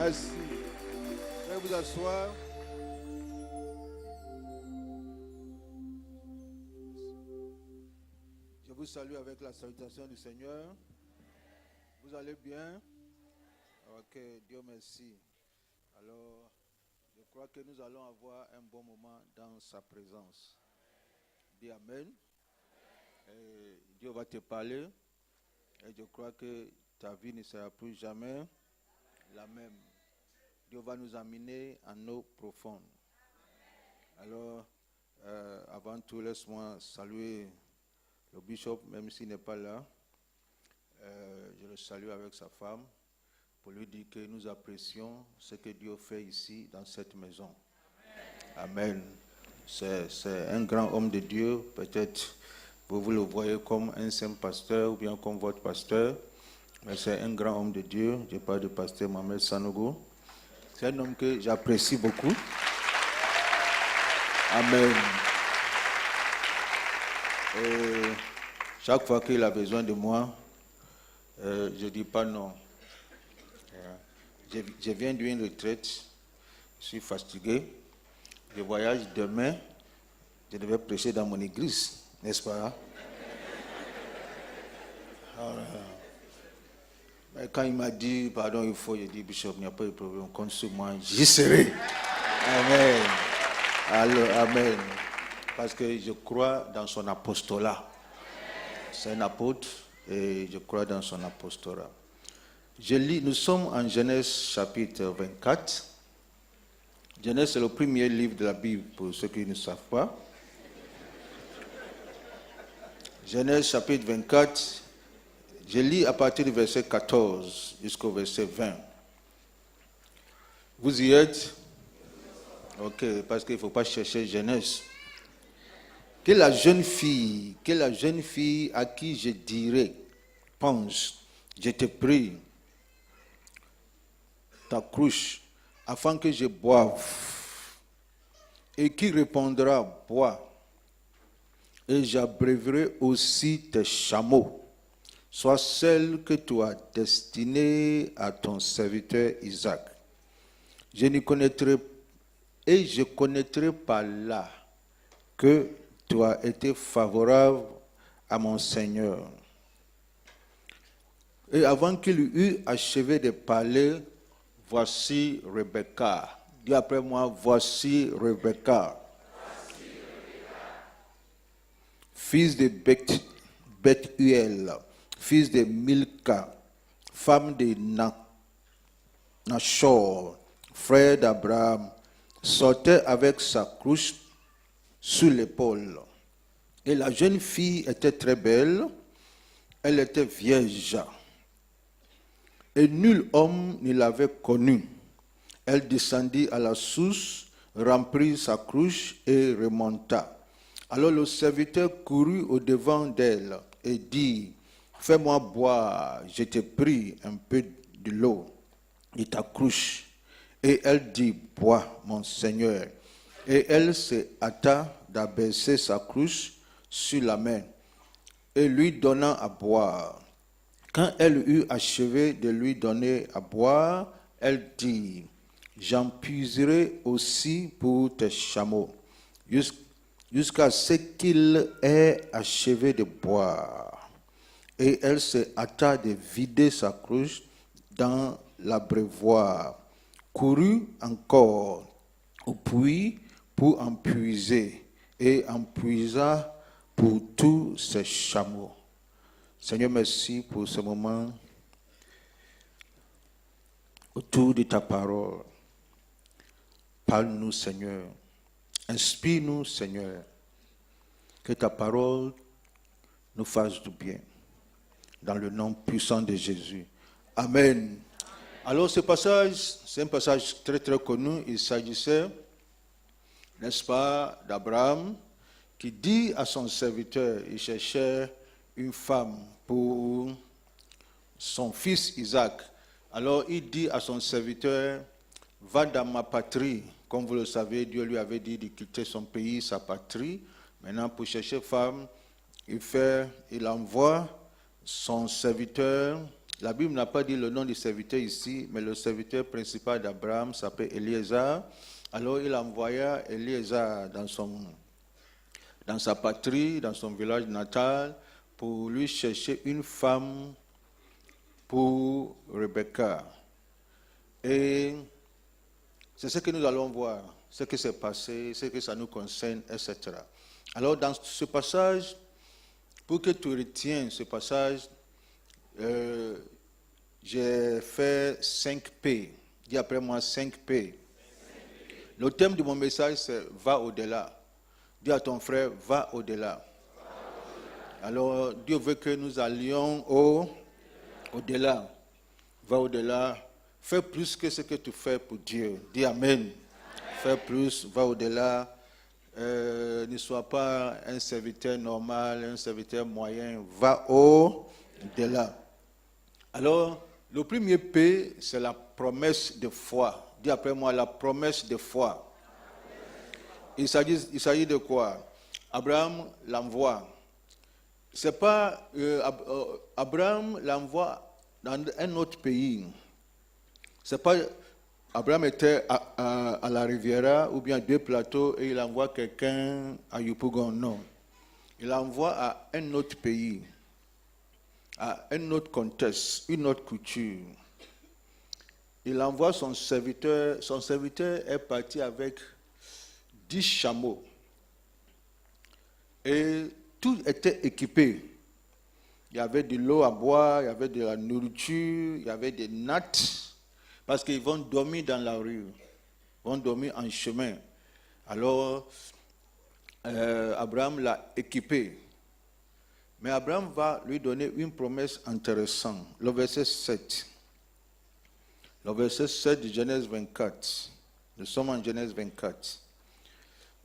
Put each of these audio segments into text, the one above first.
Merci. Je vais vous asseoir. Je vous salue avec la salutation du Seigneur. Vous allez bien? Ok, Dieu merci. Alors, je crois que nous allons avoir un bon moment dans sa présence. Dis Amen. Et Dieu va te parler. Et je crois que ta vie ne sera plus jamais la même. Dieu va nous amener en eau profonde. Alors, avant tout, laisse-moi saluer le bishop, même s'il n'est pas là. Je le salue avec sa femme pour lui dire que nous apprécions ce que Dieu fait ici dans cette maison. Amen. C'est un grand homme de Dieu. Peut-être vous le voyez comme un simple pasteur ou bien comme votre pasteur. Mais c'est un grand homme de Dieu. Je parle du pasteur Mohamed Sanogo. C'est un homme que j'apprécie beaucoup. Amen. Et chaque fois qu'il a besoin de moi, je ne dis pas non. Je viens d'une retraite, je suis fatigué. Je voyage demain, je devais prêcher dans mon église, n'est-ce pas? Alors, mais quand il m'a dit, pardon, il faut, j'ai dit, Bishop, il n'y a pas de problème, compte sur moi, j'y serai. Amen. Alors, amen. Parce que je crois dans son apostolat. C'est un apôtre et je crois dans son apostolat. Je lis, nous sommes en Genèse chapitre 24. Genèse, c'est le premier livre de la Bible pour ceux qui ne savent pas. Genèse chapitre 24, je lis à partir du verset 14 jusqu'au verset 20. Vous y êtes? Ok, parce qu'il ne faut pas chercher Genèse. Que la jeune fille à qui je dirai, pense, je te prie, ta cruche, afin que je boive, et qui répondra, bois, et j'abreuverai aussi tes chameaux, soit celle que tu as destinée à ton serviteur Isaac. Je connaîtrai par là que tu as été favorable à mon Seigneur. Et avant qu'il eût achevé de parler, voici Rebecca. Dis après moi, voici Rebecca. Fils de Bethuel, fils de Milka, femme de Nachor, frère d'Abraham, sortait avec sa cruche sous l'épaule. Et la jeune fille était très belle, elle était vierge. Et nul homme ne l'avait connue. Elle descendit à la source, remplit sa cruche et remonta. Alors le serviteur courut au-devant d'elle et dit, « Fais-moi boire, je te prie, un peu de l'eau de ta cruche. » Et elle dit, « Bois, mon Seigneur. » Et elle se hâta d'abaisser sa cruche sur la main et lui donna à boire. Quand elle eut achevé de lui donner à boire, elle dit, « J'en puiserai aussi pour tes chameaux, jusqu'à ce qu'il ait achevé de boire. » Et elle se hâta de vider sa cruche dans l'abreuvoir, courut encore au puits pour en puiser, et en puisa pour tous ses chameaux. Seigneur, merci pour ce moment autour de ta parole. Parle-nous, Seigneur. Inspire-nous, Seigneur. Que ta parole nous fasse du bien. Dans le nom puissant de Jésus. Amen. Alors ce passage, c'est un passage très très connu. Il s'agissait, n'est-ce pas, d'Abraham qui dit à son serviteur, il cherchait une femme pour son fils Isaac. Alors il dit à son serviteur, va dans ma patrie. Comme vous le savez, Dieu lui avait dit de quitter son pays, sa patrie. Maintenant, pour chercher femme, il envoie son serviteur La Bible n'a pas dit le nom du serviteur ici, mais le serviteur principal d'Abraham s'appelle Eliezer. Alors il envoya Eliezer dans sa patrie, dans son village natal, pour lui chercher une femme pour Rebecca. Et c'est ce que nous allons voir, ce qui s'est passé, ce que ça nous concerne, etc. Alors dans ce passage, pour que tu retiennes ce passage, j'ai fait 5 P. Dis après moi 5 P. Le thème de mon message, c'est « Va au-delà ». Dis à ton frère « Va au-delà ». Alors, Dieu veut que nous allions au-delà. Va au-delà. Fais plus que ce que tu fais pour Dieu. Dis Amen. Fais plus, va au-delà. Ne sois pas un serviteur normal, un serviteur moyen. Va au-delà. Alors, le premier P, c'est la promesse de foi. Dis après moi, la promesse de foi. Il s'agit de quoi? Abraham l'envoie. C'est pas Abraham l'envoie dans un autre pays. C'est pas Abraham était à la Riviera ou bien à 2 plateaux et il envoie quelqu'un à Yopougon. Non. Il l'envoie à un autre pays, à un autre contexte, une autre culture. Il envoie son serviteur. Son serviteur est parti avec 10 chameaux. Et tout était équipé. Il y avait de l'eau à boire, il y avait de la nourriture, il y avait des nattes, parce qu'ils vont dormir dans la rue, ils vont dormir en chemin. Alors, Abraham l'a équipé. Mais Abraham va lui donner une promesse intéressante. Le verset 7. Le verset 7 de Genèse 24. Nous sommes en Genèse 24.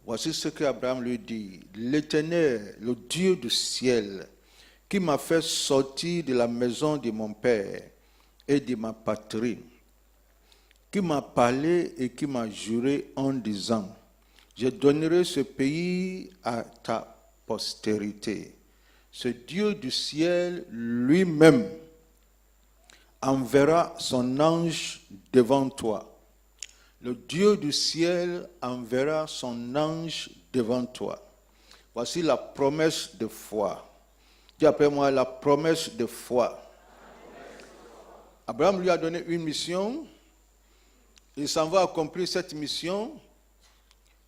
Voici ce qu'Abraham lui dit. L'Éternel, le Dieu du ciel, qui m'a fait sortir de la maison de mon père et de ma patrie, qui m'a parlé et qui m'a juré en disant, je donnerai ce pays à ta postérité. Ce Dieu du ciel lui-même enverra son ange devant toi. Le Dieu du ciel enverra son ange devant toi. Voici la promesse de foi. Dis après moi la promesse de foi. Abraham lui a donné une mission. Il s'en va accomplir cette mission.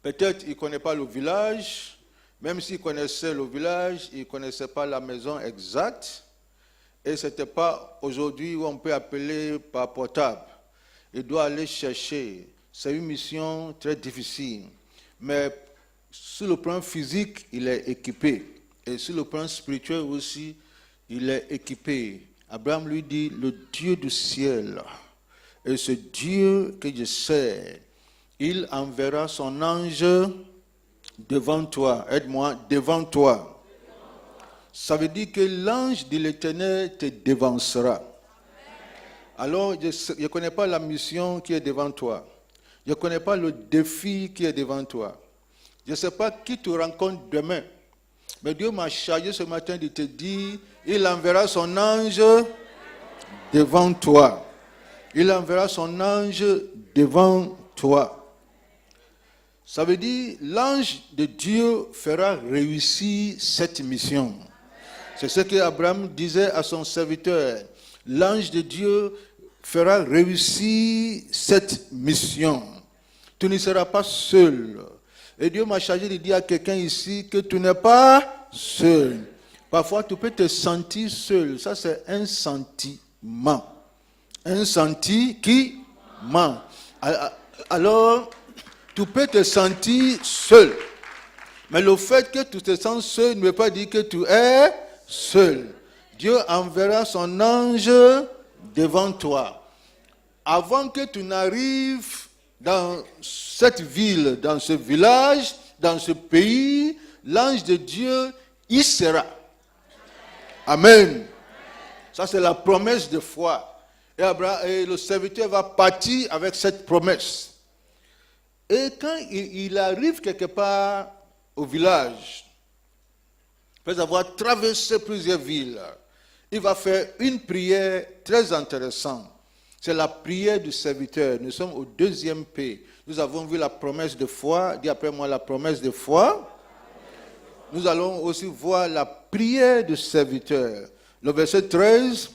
Peut-être il ne connaît pas le village. Même s'il connaissait le village, il ne connaissait pas la maison exacte. Et ce n'était pas aujourd'hui où on peut appeler par portable. Il doit aller chercher. C'est une mission très difficile. Mais sur le plan physique, il est équipé. Et sur le plan spirituel aussi, il est équipé. Abraham lui dit, le Dieu du ciel, et ce Dieu que je sais, il enverra son ange devant toi. Aide-moi, devant toi. Ça veut dire que l'ange de l'Éternel te devancera. Alors, je ne connais pas la mission qui est devant toi. Je ne connais pas le défi qui est devant toi. Je ne sais pas qui te rencontre demain. Mais Dieu m'a chargé ce matin de te dire, il enverra son ange devant toi. Il enverra son ange devant toi. Ça veut dire, l'ange de Dieu fera réussir cette mission. C'est ce que Abraham disait à son serviteur. L'ange de Dieu fera réussir cette mission. Tu ne seras pas seul. Et Dieu m'a chargé de dire à quelqu'un ici que tu n'es pas seul. Parfois, tu peux te sentir seul. Ça, c'est un sentiment. Un sentiment. Alors, tu peux te sentir seul. Mais le fait que tu te sens seul ne veut pas dire que tu es seul. Dieu enverra son ange devant toi. Avant que tu n'arrives dans cette ville, dans ce village, dans ce pays, l'ange de Dieu y sera. Amen. Ça, c'est la promesse de foi. Et le serviteur va partir avec cette promesse. Et quand il arrive quelque part au village, après avoir traversé plusieurs villes, il va faire une prière très intéressante. C'est la prière du serviteur. Nous sommes au 2e P. Nous avons vu la promesse de foi. Dis après moi la promesse de foi. Nous allons aussi voir la prière du serviteur. Le verset 13.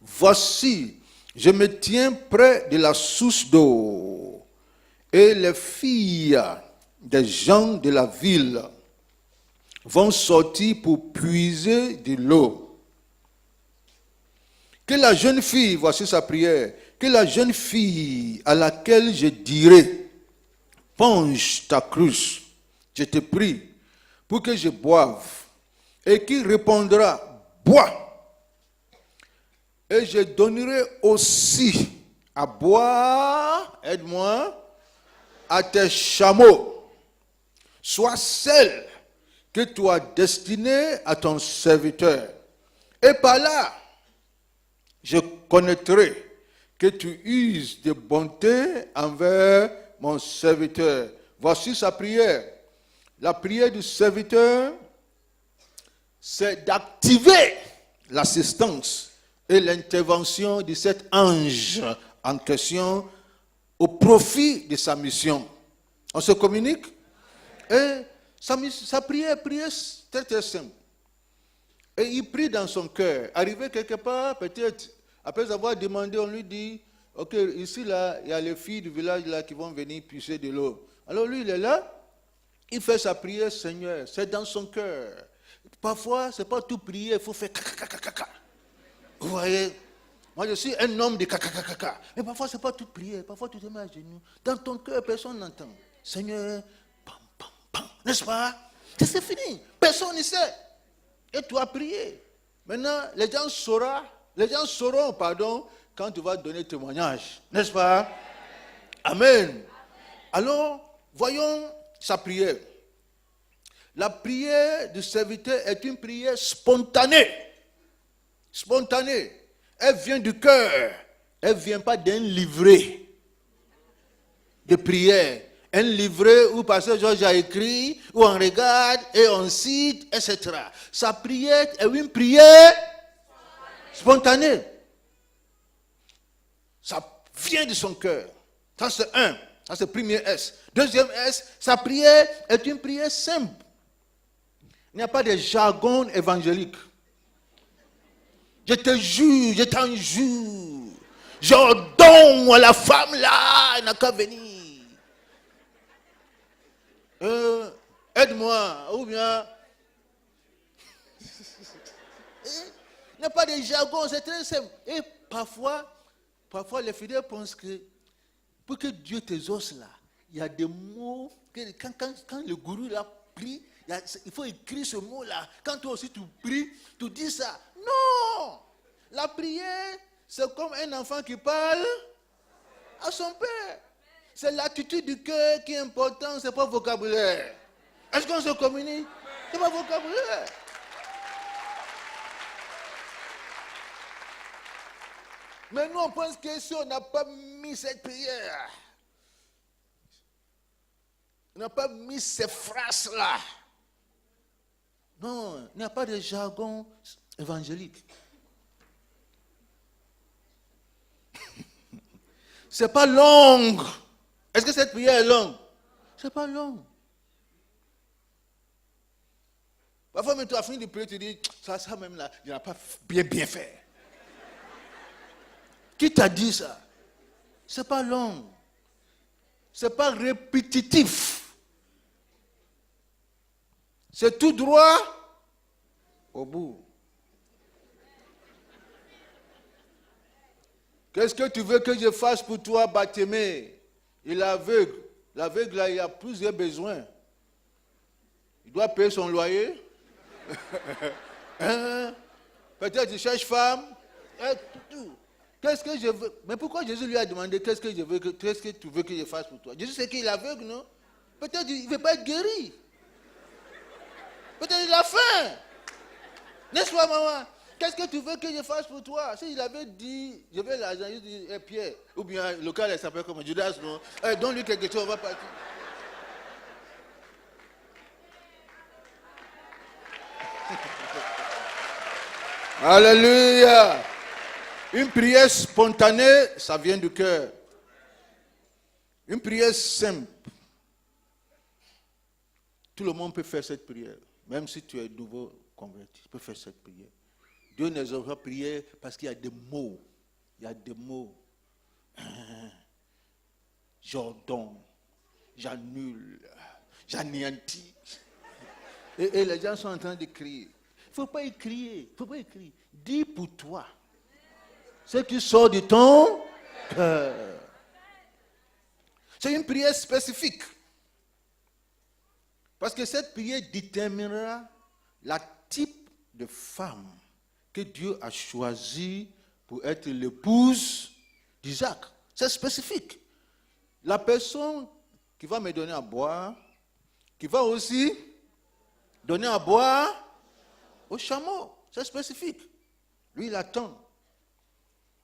Voici, je me tiens près de la source d'eau, et les filles des gens de la ville vont sortir pour puiser de l'eau. Que la jeune fille, voici sa prière, que la jeune fille à laquelle je dirai, penche ta cruche, je te prie, pour que je boive, et qui répondra, bois. Et je donnerai aussi à boire, aide-moi, à tes chameaux. Sois celle que tu as destinée à ton serviteur. Et par là, je connaîtrai que tu uses de bonté envers mon serviteur. Voici sa prière. La prière du serviteur, c'est d'activer l'assistance et l'intervention de cet ange en question au profit de sa mission. On se communique? Et sa prière très très simple. Et il prie dans son cœur. Arrivé quelque part, peut-être, après avoir demandé, on lui dit, ok, ici là, il y a les filles du village là qui vont venir puiser de l'eau. Alors lui, il est là, il fait sa prière, Seigneur, c'est dans son cœur. Parfois, c'est pas tout prier, il faut faire caca. Vous voyez, moi je suis un homme de caca. Mais parfois, c'est pas tout prier, parfois tu te mets à genoux. Dans ton cœur, personne n'entend. Seigneur, pam, n'est-ce pas? C'est fini, personne ne sait. Et tu as prié. Maintenant, les gens sauront, quand tu vas donner témoignage. N'est-ce pas? Amen. Alors, voyons sa prière. La prière du serviteur est une prière spontanée. Spontanée. Elle vient du cœur. Elle ne vient pas d'un livret de prière. Un livret où Pasteur Georges a écrit, où on regarde et on cite, etc. Sa prière est une prière spontanée. Ça vient de son cœur. Ça c'est un. Ça c'est le premier S. Deuxième S, sa prière est une prière simple. Il n'y a pas de jargon évangélique. Je te jure, je t'en jure. J'ordonne à la femme là, elle n'a qu'à venir. Aide-moi, ou bien... Il n'y a pas de jargon, c'est très simple. Et parfois les fidèles pensent que pour que Dieu t'exauce là, il y a des mots, que quand le gourou là prie, il faut écrire ce mot-là. Quand toi aussi tu pries, tu dis ça. Non! La prière, c'est comme un enfant qui parle à son père. C'est l'attitude du cœur qui est importante, c'est pas le vocabulaire. Est-ce qu'on se communique? C'est pas le vocabulaire. Mais nous, on pense que si on n'a pas mis cette prière, on n'a pas mis ces phrases-là. Non, il n'y a pas de jargon évangélique. C'est pas long. Est-ce que cette prière est longue? C'est pas long. Parfois, même tu as fini de prier, tu dis, ça même là, il n'a pas bien fait. Qui t'a dit ça? C'est pas long. C'est pas répétitif. C'est tout droit au bout. Qu'est-ce que tu veux que je fasse pour toi, Bartimée? Il est aveugle. L'aveugle, là, il a plusieurs besoins. Il doit payer son loyer. Hein? Peut-être il cherche femme. Tout. Qu'est-ce que je veux? Mais pourquoi Jésus lui a demandé qu'est-ce que tu veux que je fasse pour toi? Jésus sait qu'il est aveugle, non? Peut-être il ne veut pas être guéri. Peut-être il a faim. N'est-ce pas, maman? Qu'est-ce que tu veux que je fasse pour toi? Si il avait dit, je veux l'argent, il dit, Pierre, ou bien le local, il s'appelle comme Judas, non? Donne-lui quelque chose, on va partir. Alléluia. Une prière spontanée, ça vient du cœur. Une prière simple. Tout le monde peut faire cette prière. Même si tu es nouveau converti, tu peux faire cette prière. Dieu n'exauce pas prier parce qu'il y a des mots. Il y a des mots. J'ordonne, j'annule, j'anéantis. Et les gens sont en train de crier. Il ne faut pas y crier. Il ne faut pas y crier. Dis pour toi. Ce qui sort de ton cœur. C'est une prière spécifique. Parce que cette prière déterminera la type de femme que Dieu a choisie pour être l'épouse d'Isaac. C'est spécifique. La personne qui va me donner à boire, qui va aussi donner à boire au chameau. C'est spécifique. Lui, il attend.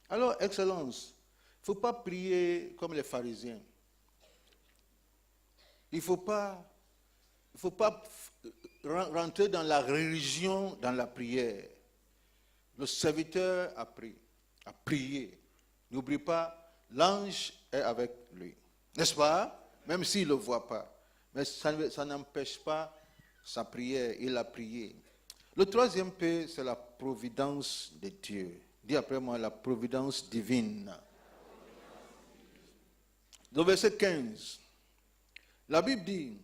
Alors, Excellence, il ne faut pas prier comme les pharisiens. Il ne faut pas rentrer dans la religion, dans la prière. Le serviteur a prié. N'oublie pas, l'ange est avec lui. N'est-ce pas? Même s'il ne le voit pas. Mais ça n'empêche pas sa prière. Il a prié. Le troisième P, c'est la providence de Dieu. Dis après moi, la providence divine. Dans verset 15, la Bible dit,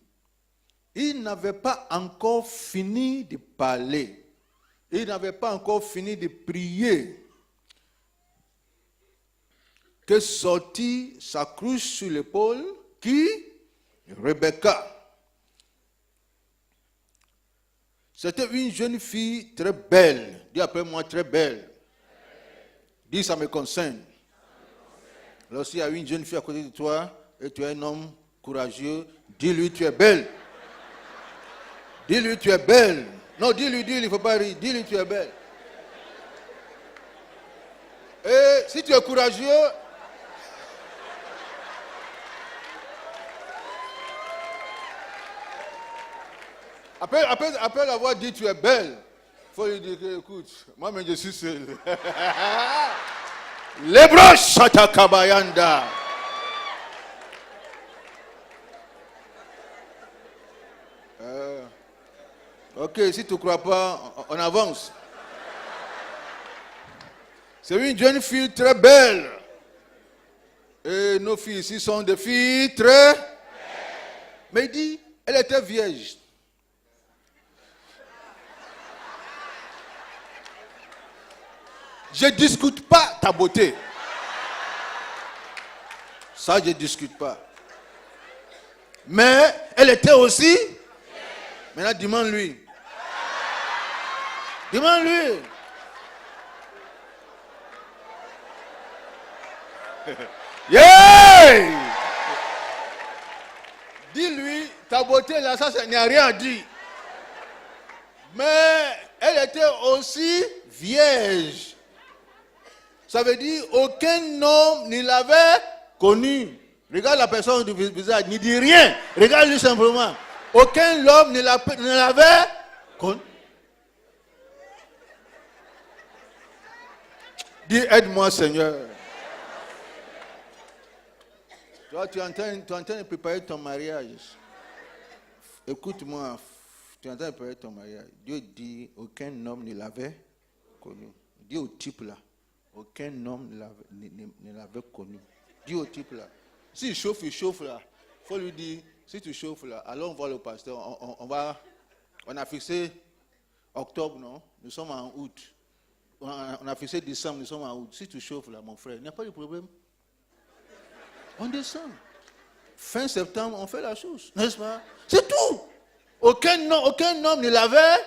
il n'avait pas encore fini de parler. Il n'avait pas encore fini de prier que sortit sa cruche sur l'épaule, qui? Rebecca. C'était une jeune fille très belle. Dis après moi, très belle. Dis, ça me concerne. Lorsqu'il y a une jeune fille à côté de toi, et tu es un homme courageux, dis-lui, tu es belle. Dis-lui, tu es belle. Non, dis-lui, il ne faut pas rire. Dis-lui, tu es belle. Et si tu es courageux, après l'avoir dit tu es belle, il faut lui dire que, écoute, moi-même je suis seul. Les broches Satakabayanda. Ok, si tu ne crois pas, on avance. C'est une jeune fille très belle. Et nos filles ici sont des filles très belles. Mais il dit, elle était vierge. Je ne discute pas ta beauté. Ça, je ne discute pas. Mais elle était aussi. Maintenant, demande-lui. Demande-lui. Yeah! Dis-lui, ta beauté là, ça n'y a rien à dire. Mais elle était aussi vierge. Ça veut dire aucun homme ne l'avait connue. Regarde la personne du visage, ne dit rien. Regarde-lui simplement. Aucun homme ne l'avait connue. Dis, aide-moi Seigneur. Toi, tu es en train de préparer ton mariage. Écoute-moi, tu es en train de préparer ton mariage. Dieu dit, aucun homme ne l'avait connu. Dis au type là, aucun homme ne l'avait connu. Dis au type là. S'il chauffe, il chauffe là. Il faut lui dire, si tu chauffes là, allons voir le pasteur. On a fixé octobre, non? Nous sommes en août. On a fixé décembre, nous sommes en août. Si tu chauffes là, mon frère, il n'y a pas de problème. On descend. Fin septembre, on fait la chose, n'est-ce pas? C'est tout. Aucun homme ne l'avait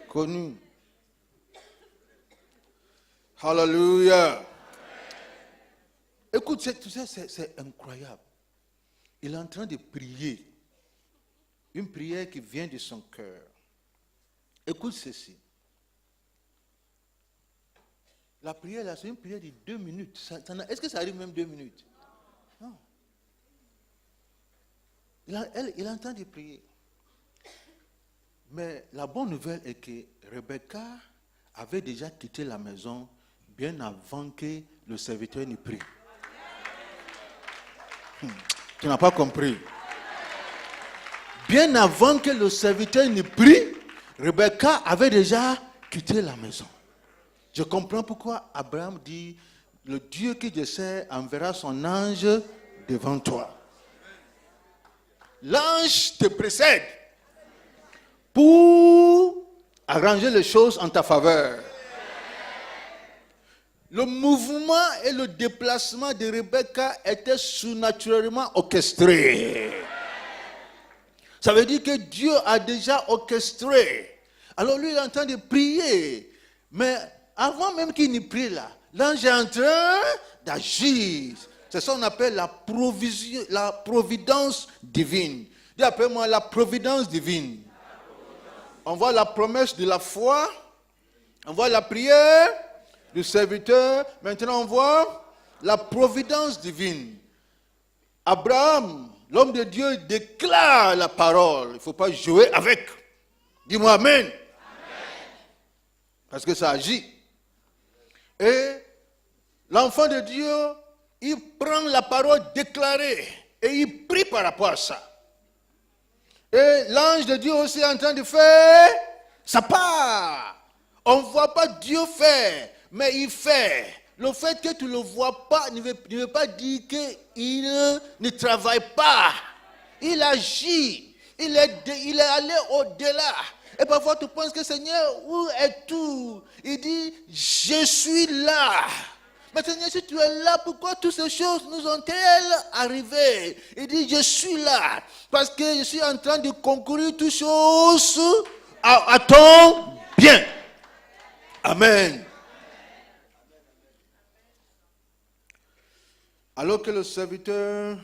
connu. Hallelujah. Écoute, c'est incroyable. Il est en train de prier. Une prière qui vient de son cœur. Écoute ceci. La prière là, c'est une prière de 2 minutes. Est-ce que ça arrive même 2 minutes? Non. Il est en train de prier. Mais la bonne nouvelle est que Rebecca avait déjà quitté la maison bien avant que le serviteur ne prie. Tu n'as pas compris. Bien avant que le serviteur ne prie, Rebecca avait déjà quitté la maison. Je comprends pourquoi Abraham dit, le Dieu que je sers enverra son ange devant toi. L'ange te précède pour arranger les choses en ta faveur. Le mouvement et le déplacement de Rebecca étaient surnaturellement orchestrés. Ça veut dire que Dieu a déjà orchestré. Alors lui, il est en train de prier. Mais avant même qu'il ne prie là, l'ange est en train d'agir. C'est ça qu'on appelle la providence divine. Dis après moi, la providence divine. On voit la promesse de la foi. On voit la prière du serviteur. Maintenant, on voit la providence divine. Abraham, l'homme de Dieu, déclare la parole. Il ne faut pas jouer avec. Dis-moi Amen. Amen. Parce que ça agit. Et l'enfant de Dieu, il prend la parole déclarée et il prie par rapport à ça. Et l'ange de Dieu aussi est en train de faire sa part. On ne voit pas Dieu faire, mais il fait. Le fait que tu ne le vois pas ne veut pas dire qu'il ne travaille pas. Il agit. Il est allé au-delà. Et parfois tu penses que Seigneur, où est tout? Il dit, je suis là. Mais Seigneur, si tu es là, pourquoi toutes ces choses nous ont-elles arrivé? Il dit, je suis là. Parce que je suis en train de concourir toutes choses à ton bien. Amen. Alors que le serviteur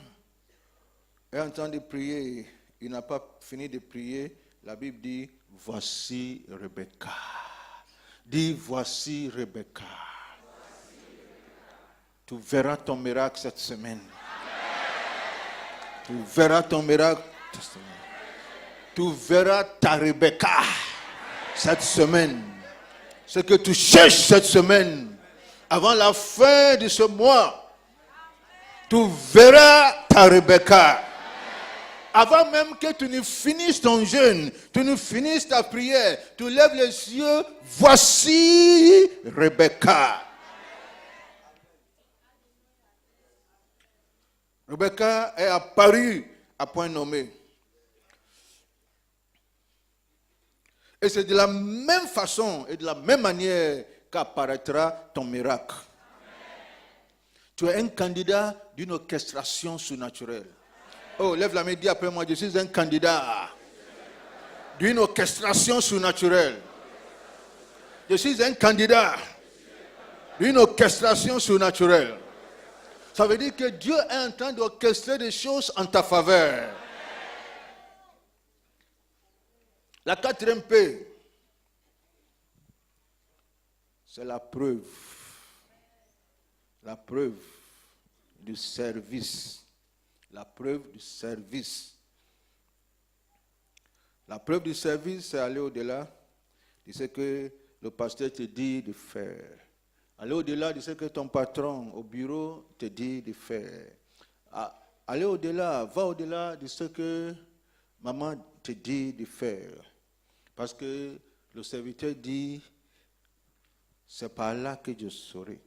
est en train de prier, il n'a pas fini de prier, la Bible dit, voici Rebecca. Dis, voici Rebecca. Tu verras ton miracle cette semaine. Tu verras ton miracle cette semaine. Tu verras ta Rebecca cette semaine. Ce que tu cherches cette semaine, avant la fin de ce mois, tu verras ta Rebecca. Avant même que tu ne finisses ton jeûne, tu ne finisses ta prière, tu lèves les yeux, voici Rebecca. Rebecca est apparue à point nommé. Et c'est de la même façon et de la même manière qu'apparaîtra ton miracle. Tu es un candidat d'une orchestration surnaturelle. Oh, lève la main, dis après moi, je suis un candidat d'une orchestration surnaturelle. Je suis un candidat d'une orchestration surnaturelle. Ça veut dire que Dieu est en train d'orchestrer des choses en ta faveur. La 4e P, c'est la preuve. La preuve du service. La preuve du service. La preuve du service, c'est aller au-delà de ce que le pasteur te dit de faire. Aller au-delà de ce que ton patron au bureau te dit de faire. Aller au-delà, va au-delà de ce que maman te dit de faire. Parce que le serviteur dit, c'est par là que je saurai.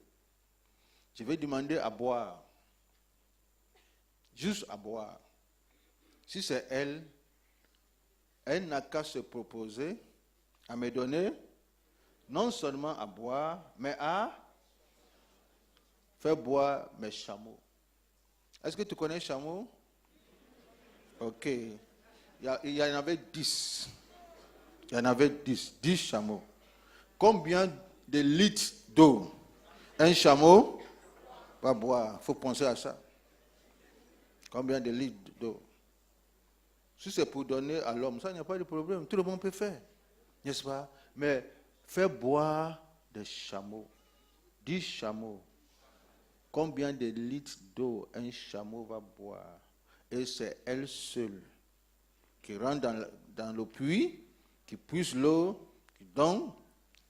Je vais demander à boire. Juste à boire. Si c'est elle, elle n'a qu'à se proposer à me donner non seulement à boire, mais à faire boire mes chameaux. Est-ce que tu connais chameau? Ok. Il y en avait 10. Il y en avait 10 chameaux. Combien de litres d'eau un chameau va boire? Il faut penser à ça. Combien de litres d'eau? Si c'est pour donner à l'homme, ça, il n'y a pas de problème. Tout le monde peut faire. N'est-ce pas? Mais faire boire des chameaux. 10 chameaux. Combien de litres d'eau un chameau va boire? Et c'est elle seule qui rentre dans le puits, qui puise l'eau, qui donne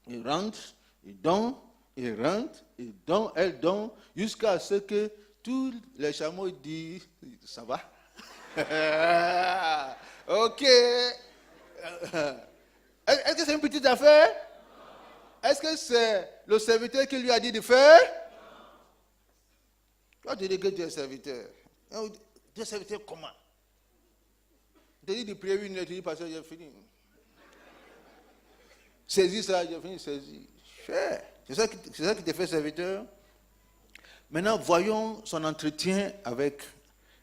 Il rentre, il donne, il rentre, il donne, elle donne, jusqu'à ce que tous les chameaux disent, ça va? Ok. Est-ce que c'est une petite affaire? Est-ce que c'est le serviteur qui lui a dit de faire? Toi, tu dis que tu es serviteur. Tu es serviteur comment? Tu dis de prier une heure, tu dis, pasteur, j'ai fini. Saisis ça, j'ai fini, saisis. C'est ça qui te fait serviteur. Maintenant, voyons son entretien avec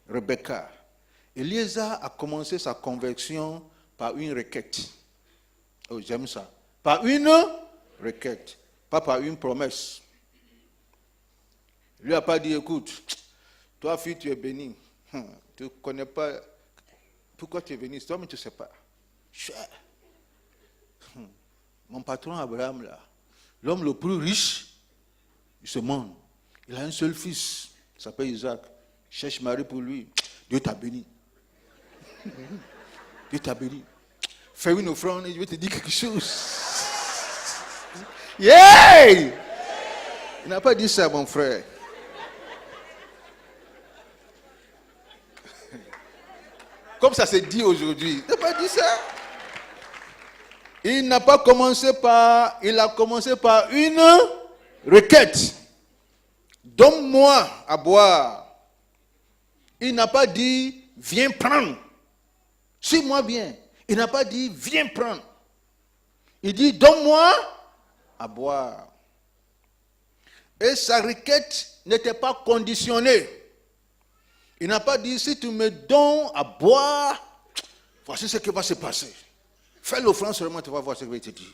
Rebecca. Eliezer a commencé sa conversion par une requête. Oh, j'aime ça. Par une requête, pas par une promesse. Il lui a pas dit, écoute, toi, fille, tu es bénie. Tu ne connais pas pourquoi tu es venu. Toi, mais tu ne sais pas. Mon patron Abraham, là, l'homme le plus riche de ce monde, il a un seul fils, il s'appelle Isaac. Cherche Marie pour lui. Dieu t'a béni. Dieu t'a béni. Fais une offrande et je vais te dire quelque chose. Yeah! Il n'a pas dit ça, mon frère. Comme ça se dit aujourd'hui. Il n'a pas dit ça. Il n'a pas commencé par... Il a commencé par une requête. Donne-moi à boire. Il n'a pas dit, viens prendre. Suis-moi bien. Il n'a pas dit, viens prendre. Il dit, donne-moi à boire. Et sa requête n'était pas conditionnée. Il n'a pas dit, si tu me donnes à boire, voici ce qui va se passer. Fais l'offrande seulement, tu vas voir ce que je vais te dire.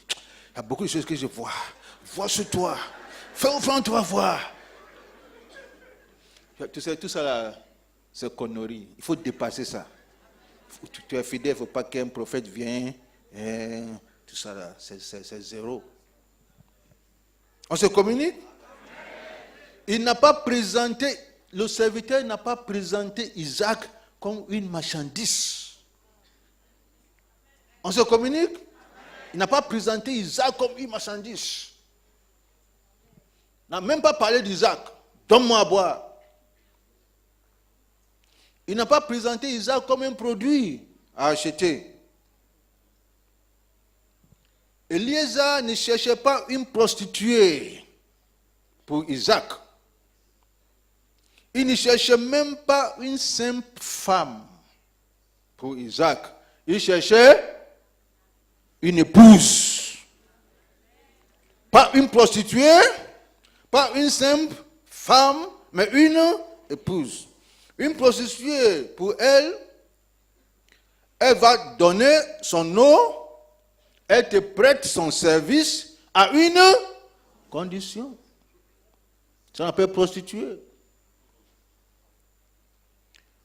Il y a beaucoup de choses que je vois. Vois sur toi. Fais l'offrande, tu vas voir. Tu sais, tout ça là, c'est connerie. Il faut dépasser ça. Tu es fidèle, il ne faut pas qu'un prophète vienne. Tout ça là, c'est zéro. On se communique? Il n'a pas présenté, le serviteur n'a pas présenté Isaac comme une marchandise. On se communique? Il n'a pas présenté Isaac comme une marchandise. Il n'a même pas parlé d'Isaac. Donne-moi à boire. Il n'a pas présenté Isaac comme un produit à acheter. Eliezer ne cherchait pas une prostituée pour Isaac. Il ne cherchait même pas une simple femme pour Isaac. Il cherchait une épouse. Pas une prostituée, pas une simple femme, mais une épouse. Une prostituée, pour elle, elle va donner son eau, elle te prête son service à une condition. Ça s'appelle prostituée.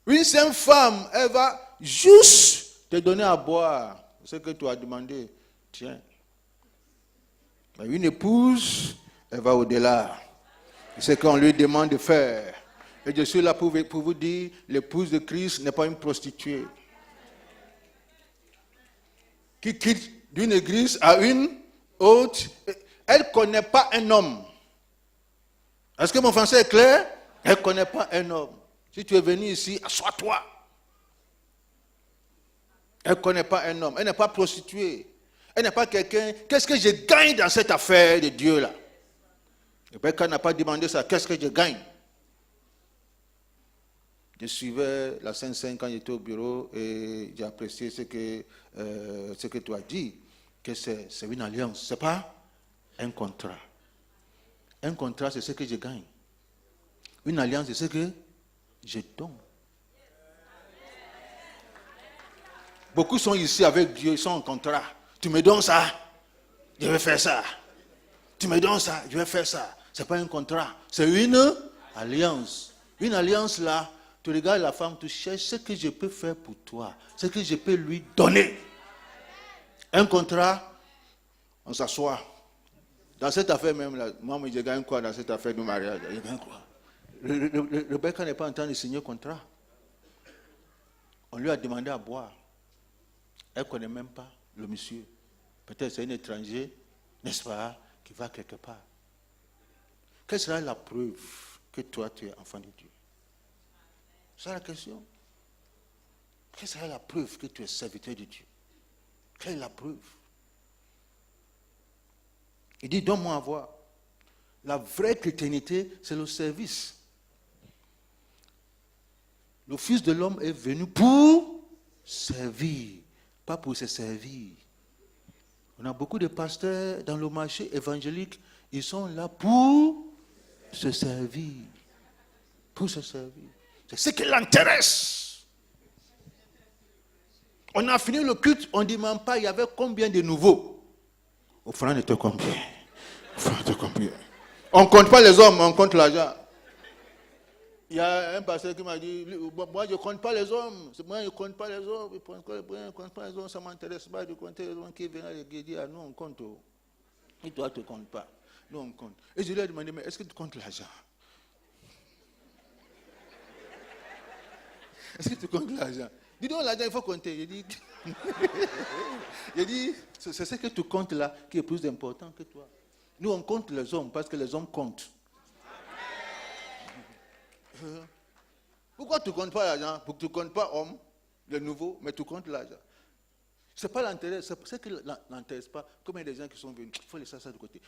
Une simple femme, elle va juste te donner à boire ce que tu as demandé. Tiens. Mais une épouse, elle va au-delà. C'est ce qu'on lui demande de faire. Et je suis là pour vous dire, l'épouse de Christ n'est pas une prostituée. Qui quitte d'une église à une autre, elle ne connaît pas un homme. Est-ce que mon français est clair? Elle ne connaît pas un homme. Si tu es venu ici, assois-toi. Elle ne connaît pas un homme. Elle n'est pas prostituée. Elle n'est pas quelqu'un. Qu'est-ce que je gagne dans cette affaire de Dieu là? Rebecca n'a pas demandé ça. Qu'est-ce que je gagne? Je suivais la Sainte-Seine quand j'étais au bureau et j'ai apprécié ce que tu as dit, que c'est une alliance. Ce n'est pas un contrat. Un contrat, c'est ce que je gagne. Une alliance, c'est ce que je donne. Beaucoup sont ici avec Dieu, ils sont en contrat. Tu me donnes ça, je vais faire ça. Tu me donnes ça, je vais faire ça. Ce n'est pas un contrat, c'est une alliance. Une alliance là, tu regardes la femme, tu cherches ce que je peux faire pour toi, ce que je peux lui donner. Un contrat, on s'assoit. Dans cette affaire même là, moi je gagne quoi dans cette affaire de mariage? Je gagne quoi? Rebecca n'est pas en train de signer un contrat. On lui a demandé à boire. Elle ne connaît même pas le monsieur. Peut-être c'est un étranger. n'est-ce pas, qui va quelque part. Quelle sera la preuve que toi, tu es enfant de Dieu? C'est la question. Quelle sera la preuve que tu es serviteur de Dieu? Quelle est la preuve? Il dit, donne-moi à voir. La vraie chrétienté, c'est le service. Le Fils de l'homme est venu pour servir, pas pour se servir. On a beaucoup de pasteurs dans le marché évangélique, ils sont là pour se servir. Pour se servir. C'est ce qui l'intéresse. On a fini le culte, on ne demande pas, il y avait combien de nouveaux? Offrande était combien? Offrande était combien? On ne compte pas les hommes, on compte l'argent. Il y a un pasteur qui m'a dit, moi je ne compte pas les hommes. Moi je ne compte pas les hommes. Je ne compte pas les hommes, ça ne m'intéresse pas de compter les hommes qui viennent à l'église. Ah, nous on compte. Et toi tu ne comptes pas. Nous on compte. Et je lui ai demandé, mais est-ce que tu comptes l'argent? Est-ce que tu comptes l'argent? Dis donc l'argent il faut compter. J'ai dit, c'est ce que tu comptes là qui est plus important que toi. Nous on compte les hommes parce que les hommes comptent. Pourquoi tu ne comptes pas l'argent? Pour que tu ne comptes pas homme, le nouveau, mais tu comptes l'argent. Ce n'est pas l'intérêt, c'est ce qui ne l'intéresse pas. Combien de gens qui sont venus? Il faut laisser ça de côté.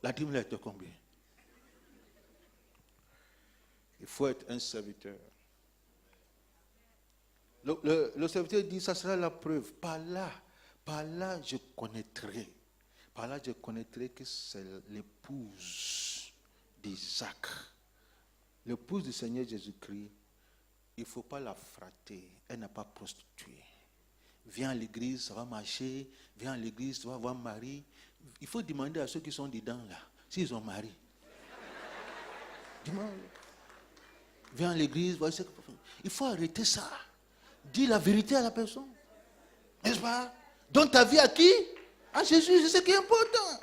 La dîme là était combien? Il faut être un serviteur. Le serviteur dit, ça sera la preuve. Par là je connaîtrai. Par là je connaîtrai que c'est l'épouse d'Isaac. L'épouse du Seigneur Jésus-Christ, il ne faut pas la frater. Elle n'a pas prostitué. Viens à l'église, ça va marcher. Viens à l'église, tu vas voir Marie. Il faut demander à ceux qui sont dedans là, s'ils ont mari. Demande. Viens à l'église, voilà ce que... Il faut arrêter ça. Dis la vérité à la personne. N'est-ce pas? Donne ta vie à qui? À Jésus, c'est ce qui est important.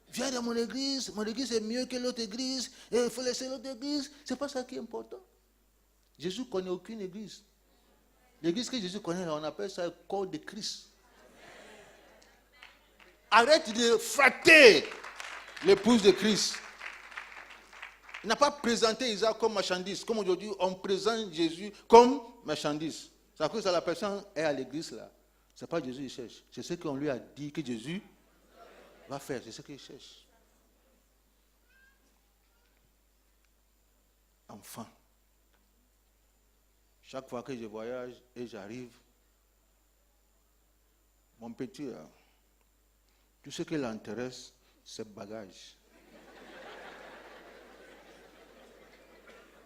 Viens dans mon église est mieux que l'autre église, et il faut laisser l'autre église. Ce n'est pas ça qui est important. Jésus ne connaît aucune église. L'église que Jésus connaît, on appelle ça le corps de Christ. Arrête de frater l'épouse de Christ. Il n'a pas présenté Isaac comme marchandise. Comme aujourd'hui, on présente Jésus comme marchandise. C'est à cause que la personne est à l'église là. Ce n'est pas Jésus qu'il cherche. C'est ce qu'on lui a dit que Jésus va faire. C'est ce qu'il cherche. Enfin, chaque fois que je voyage et j'arrive, mon petit, tout ce qui l'intéresse, c'est le bagage.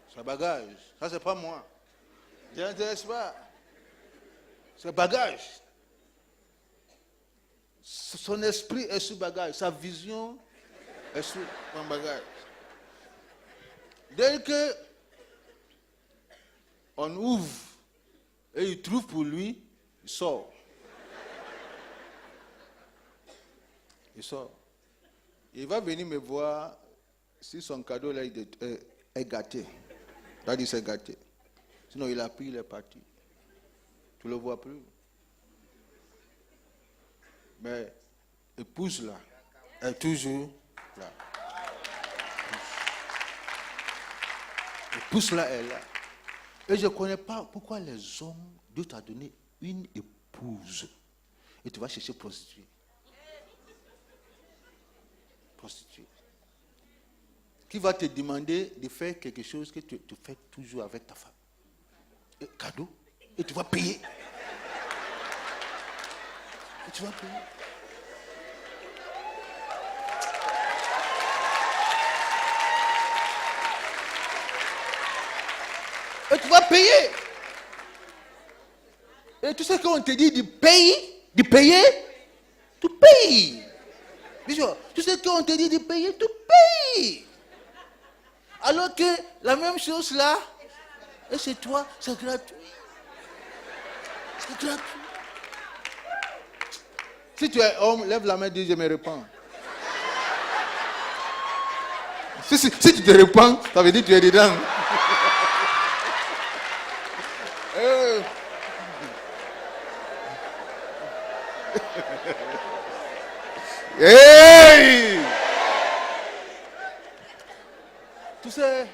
C'est le bagage. Ça, c'est pas moi. Je n'intéresse pas. C'est le bagage. Son esprit est sur le bagage. Sa vision est sur son bagage. Dès que on ouvre et il trouve pour lui, il sort. Il sort. Il va venir me voir si son cadeau là est gâté. Il a dit c'est gâté. Sinon il a pris, il est parti. Tu ne le vois plus. Mais épouse là est toujours là. Épouse là est là. Et je ne connais pas pourquoi les hommes, Dieu t'a donné une épouse. Et tu vas chercher prostituée. Prostituée. Qui va te demander de faire quelque chose que tu fais toujours avec ta femme. Et, cadeau. Et tu vas payer. Et tu vas payer. Et tu vas payer. Et tout ce qu'on te dit de payer, tu payes. Tout ce qu'on te dit de payer, tu payes. Alors que la même chose là, et chez toi, c'est gratuit. C'est gratuit. Si tu es homme, lève la main et dis je me répands. Si tu te répands, ça veut dire que tu es dedans. Hey! Tu sais,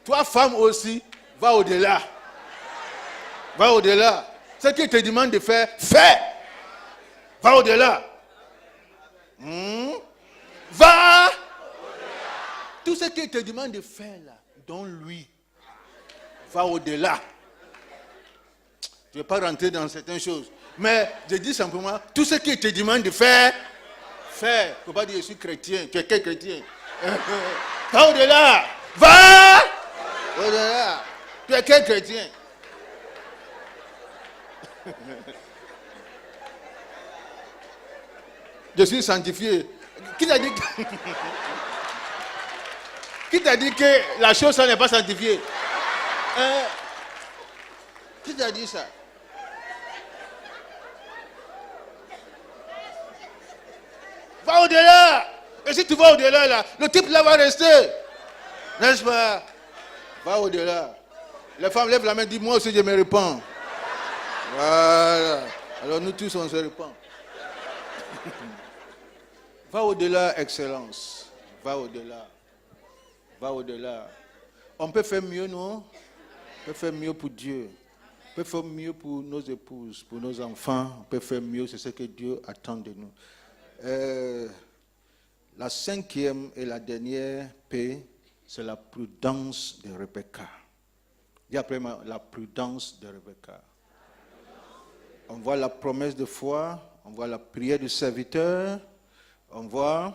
toi, femme aussi, va au-delà. Va au-delà. Ce qu'il te demande de faire, fais. Va au-delà. Va. Tout ce qu'il te demande de faire là, donne-lui. Va au-delà. Je ne vais pas rentrer dans certaines choses. Mais je dis simplement, tout ce qu'il te demande de faire, fais. Il ne faut pas dire je suis chrétien. Tu es quel chrétien? Va au-delà. Va au-delà. Tu es quel chrétien? Je suis sanctifié. Qui t'a dit que... Qui t'a dit que la chose ça n'est pas sanctifiée? Qui t'a dit ça? Va au-delà. Et si tu vas au-delà, là, le type là va rester. N'est-ce pas? Va au-delà. Les femmes lèvent la main, disent moi aussi je me répands. Voilà. Alors nous tous on se répand. Va au-delà, excellence. Va au-delà. Va au-delà. On peut faire mieux, non? On peut faire mieux pour Dieu. On peut faire mieux pour nos épouses, pour nos enfants. On peut faire mieux, c'est ce que Dieu attend de nous. La cinquième et la dernière P, c'est la prudence de Rebecca. Dis après moi, la prudence de Rebecca. On voit la promesse de foi, on voit la prière du serviteur, on voit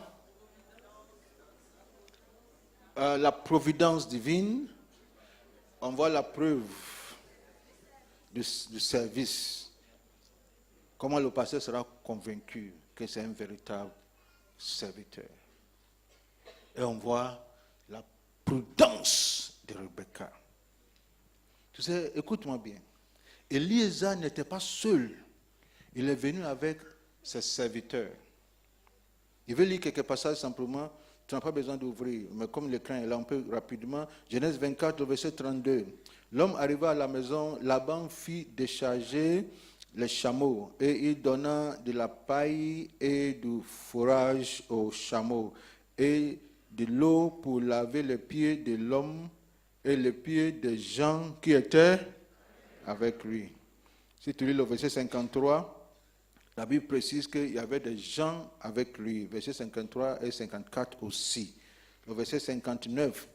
la providence divine, on voit la preuve du service. Comment le pasteur sera convaincu que c'est un véritable serviteur. Et on voit la prudence de Rebecca. Tu sais, écoute-moi bien. Eliezer n'était pas seul. Il est venu avec ses serviteurs. Il veut lire quelques passages simplement. Tu n'as pas besoin d'ouvrir. Mais comme l'écran est là, on peut rapidement. Genèse 24, verset 32. L'homme arriva à la maison. Laban fit décharger les chameaux. Et il donna de la paille et du fourrage aux chameaux. Et de l'eau pour laver les pieds de l'homme et les pieds des gens qui étaient avec lui. Si tu lis le verset 53, la Bible précise qu'il y avait des gens avec lui. Verset 53 et 54 aussi. Le verset 59.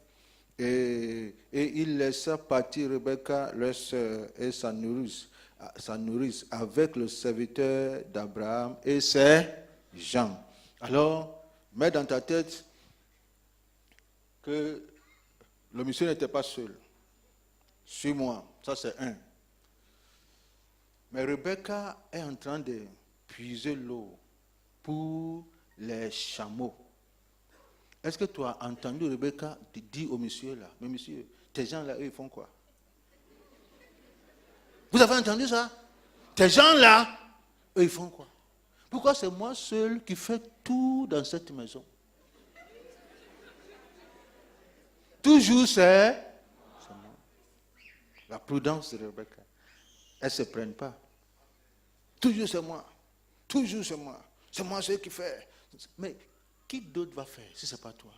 Et il laissa partir Rebecca, leur sœur, et sa nourrice avec le serviteur d'Abraham et ses gens. Alors, mets dans ta tête que le monsieur n'était pas seul. Suis-moi, ça c'est un. Mais Rebecca est en train de puiser l'eau pour les chameaux. Est-ce que tu as entendu Rebecca dire au monsieur là, mais monsieur, tes gens là, eux, ils font quoi? Vous avez entendu ça? Tes gens là, eux, ils font quoi? Pourquoi c'est moi seul qui fais tout dans cette maison? Toujours c'est moi. La prudence de Rebecca. Elles ne se prennent pas. Toujours c'est moi. Toujours c'est moi. C'est moi celui qui fait. Mais qui d'autre va faire si ce n'est pas toi?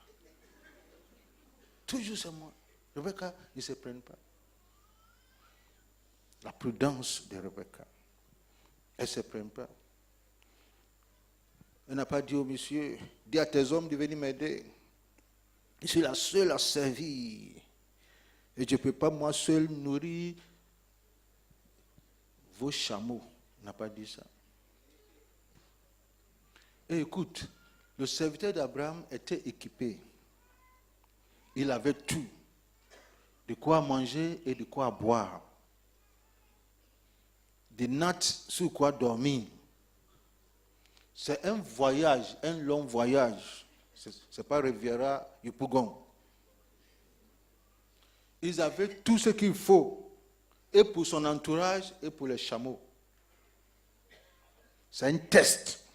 Toujours c'est moi. Rebecca, ils ne se prennent pas. La prudence de Rebecca. Elle ne se prennent pas. Elle n'a pas dit au monsieur, dis à tes hommes de venir m'aider. Je suis la seule à servir. Et je ne peux pas moi seul nourrir vos chameaux. Elle n'a pas dit ça. Et écoute, le serviteur d'Abraham était équipé. Il avait tout. De quoi manger et de quoi boire. Des nattes sur quoi dormir. C'est un voyage, un long voyage. Ce n'est pas Riviera Yopougon. Ils avaient tout ce qu'il faut. Et pour son entourage et pour les chameaux. C'est un test.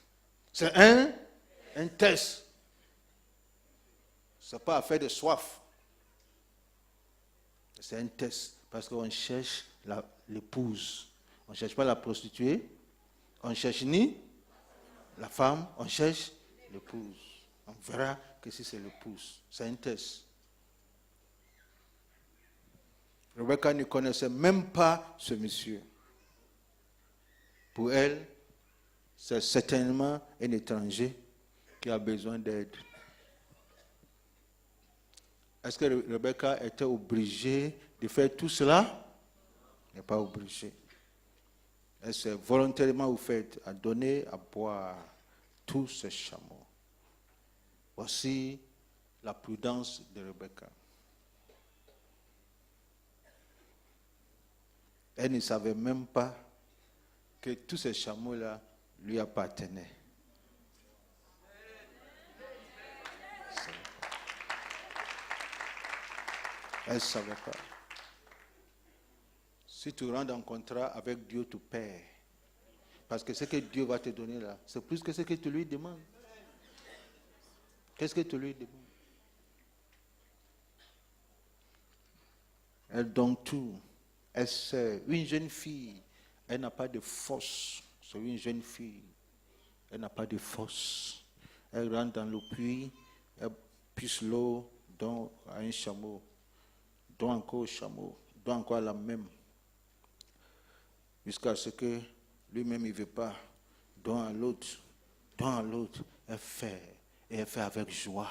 C'est un test. Ce n'est pas affaire de soif. C'est un test. Parce qu'on cherche l'épouse. On ne cherche pas la prostituée. On cherche ni la femme, on cherche l'épouse. On verra que si c'est l'épouse. C'est un test. Rebecca ne connaissait même pas ce monsieur. Pour elle, c'est certainement un étranger qui a besoin d'aide. Est-ce que Rebecca était obligée de faire tout cela? Elle n'est pas obligée. Elle s'est volontairement ouverte à donner à boire tous ces chameaux. Voici la prudence de Rebecca. Elle ne savait même pas que tous ces chameaux-là lui appartenaient. Elle ne savait pas. Si tu rentres en contrat avec Dieu, tu perds. Parce que ce que Dieu va te donner là, c'est plus que ce que tu lui demandes. Qu'est-ce que tu lui demandes? Elle donne tout. Elle sait. Une jeune fille, elle n'a pas de force. C'est une jeune fille. Elle n'a pas de force. Elle rentre dans le puits, elle puise l'eau, donne à un chameau, donne encore au chameau, donne encore à la même. Jusqu'à ce que lui-même il ne veut pas, donne à l'autre, donne à l'autre. Elle fait, et elle fait avec joie.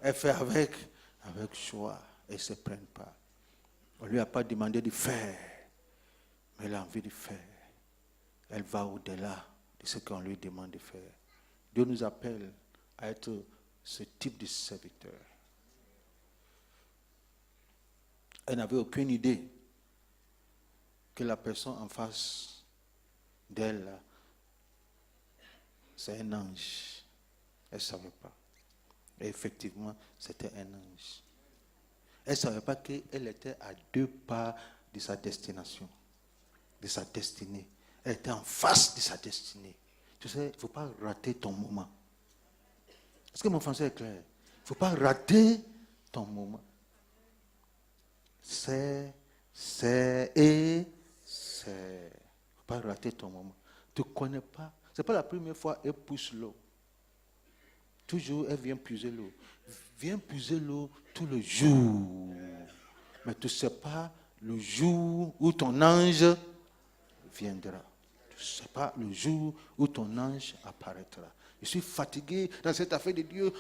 Elle fait avec joie. Elle ne se prenne pas. On ne lui a pas demandé de faire, mais elle a envie de faire. Elle va au-delà de ce qu'on lui demande de faire. Dieu nous appelle à être ce type de serviteur. Elle n'avait aucune idée que la personne en face d'elle, c'est un ange. Elle ne savait pas. Et effectivement, c'était un ange. Elle ne savait pas qu'elle était à 2 pas de sa destination, de sa destinée. Elle était en face de sa destinée. Tu sais, il ne faut pas rater ton moment. Est-ce que mon français est clair? Il ne faut pas rater ton moment. C'est. Il ne faut pas rater ton moment. Tu ne connais pas. Ce n'est pas la première fois qu'elle pousse l'eau. Toujours, elle vient puiser l'eau. Viens puiser l'eau tout le jour. Mais tu ne sais pas le jour où ton ange viendra. Tu ne sais pas le jour où ton ange apparaîtra. Je suis fatigué dans cette affaire de Dieu.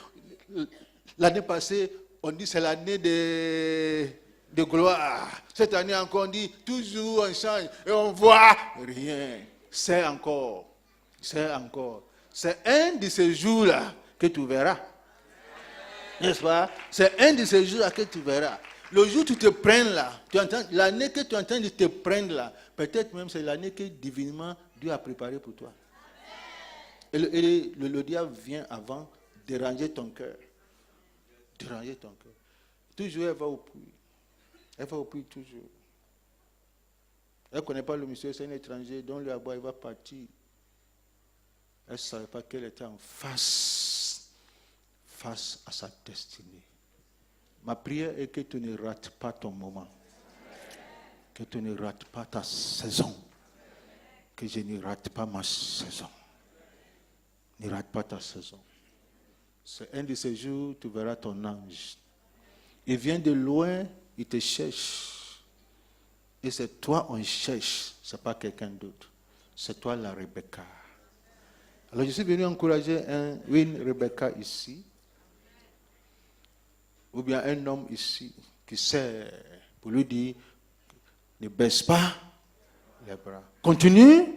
L'année passée, on dit c'est l'année de gloire. Cette année encore, on dit toujours on change et on voit rien. C'est encore. C'est un de ces jours-là que tu verras. N'est-ce pas? C'est un de ces jours-là que tu verras. Le jour où tu te prends là, l'année que tu es en train de te prendre là, peut-être même c'est l'année que divinement Dieu a préparé pour toi. Et le diable vient avant déranger ton cœur. Déranger ton cœur. Toujours elle va au puits. Elle va au puits toujours. Elle ne connaît pas le monsieur, c'est un étranger, donc lui à boire, il va partir. Elle ne savait pas qu'elle était en face à sa destinée. Ma prière est que tu ne rates pas ton moment. Que tu ne rates pas ta saison. Que je ne rate pas ma saison. Ne rate pas ta saison. C'est un de ces jours, tu verras ton ange. Il vient de loin, il te cherche. Et c'est toi on cherche, ce n'est pas quelqu'un d'autre. C'est toi la Rebecca. Alors je suis venu encourager une Rebecca ici. Ou bien un homme ici qui sait pour lui dire, ne baisse pas les bras. Continue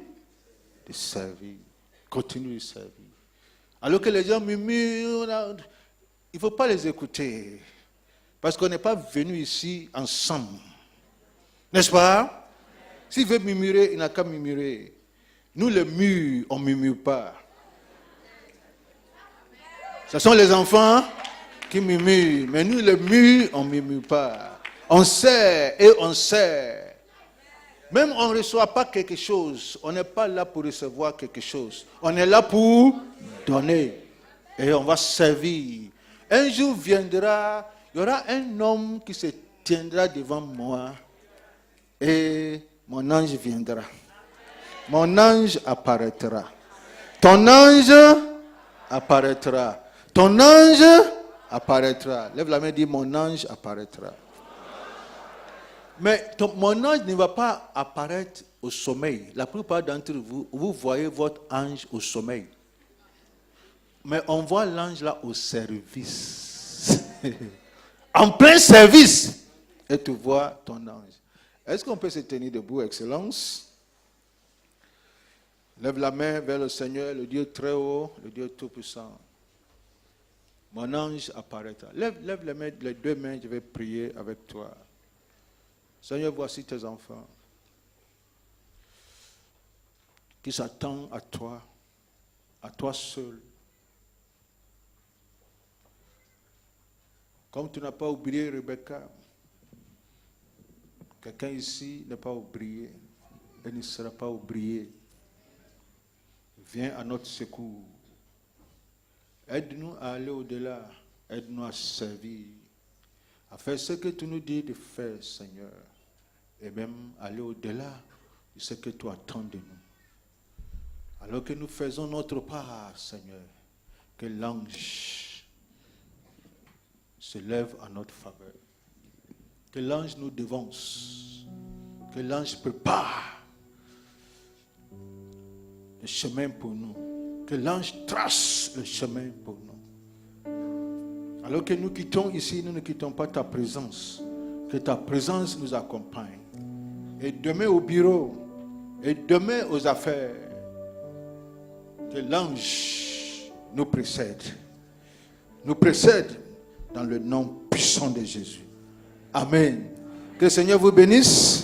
de servir. Continue de servir. Alors que les gens murmurent, il ne faut pas les écouter. Parce qu'on n'est pas venu ici ensemble. N'est-ce pas? S'il veut murmurer, il n'a qu'à murmurer. Nous, les murs, on ne murmure pas. Ce sont les enfants qui murmurent. Mais nous, les murs, on ne murmure pas. On sait et on sait. Même on ne reçoit pas quelque chose. On n'est pas là pour recevoir quelque chose. On est là pour donner. Et on va servir. Un jour viendra, il y aura un homme qui se tiendra devant moi. Et mon ange viendra. Mon ange apparaîtra. Ton ange apparaîtra. Ton ange apparaîtra. Lève la main et dis, mon ange apparaîtra. Mais mon ange ne va pas apparaître au sommeil. La plupart d'entre vous, vous voyez votre ange au sommeil. Mais on voit l'ange là au service. En plein service. Et tu vois ton ange. Est-ce qu'on peut se tenir debout, Excellence? Lève la main vers le Seigneur, le Dieu très haut, le Dieu tout-puissant. Mon ange apparaîtra. Lève les deux mains, je vais prier avec toi. Seigneur, voici tes enfants qui s'attendent à toi seul. Comme tu n'as pas oublié Rebecca, quelqu'un ici n'est pas oublié et ne sera pas oublié. Viens à notre secours. Aide-nous à aller au-delà. Aide-nous à servir. À faire ce que tu nous dis de faire, Seigneur. Et même aller au-delà de ce que tu attends de nous. Alors que nous faisons notre part, Seigneur, que l'ange se lève en notre faveur. Que l'ange nous devance. Que l'ange prépare le chemin pour nous. Que l'ange trace le chemin pour nous. Alors que nous quittons ici, nous ne quittons pas ta présence. Que ta présence nous accompagne. Et demain au bureau, et demain aux affaires, que l'ange nous précède. Nous précède dans le nom puissant de Jésus. Amen. Que le Seigneur vous bénisse.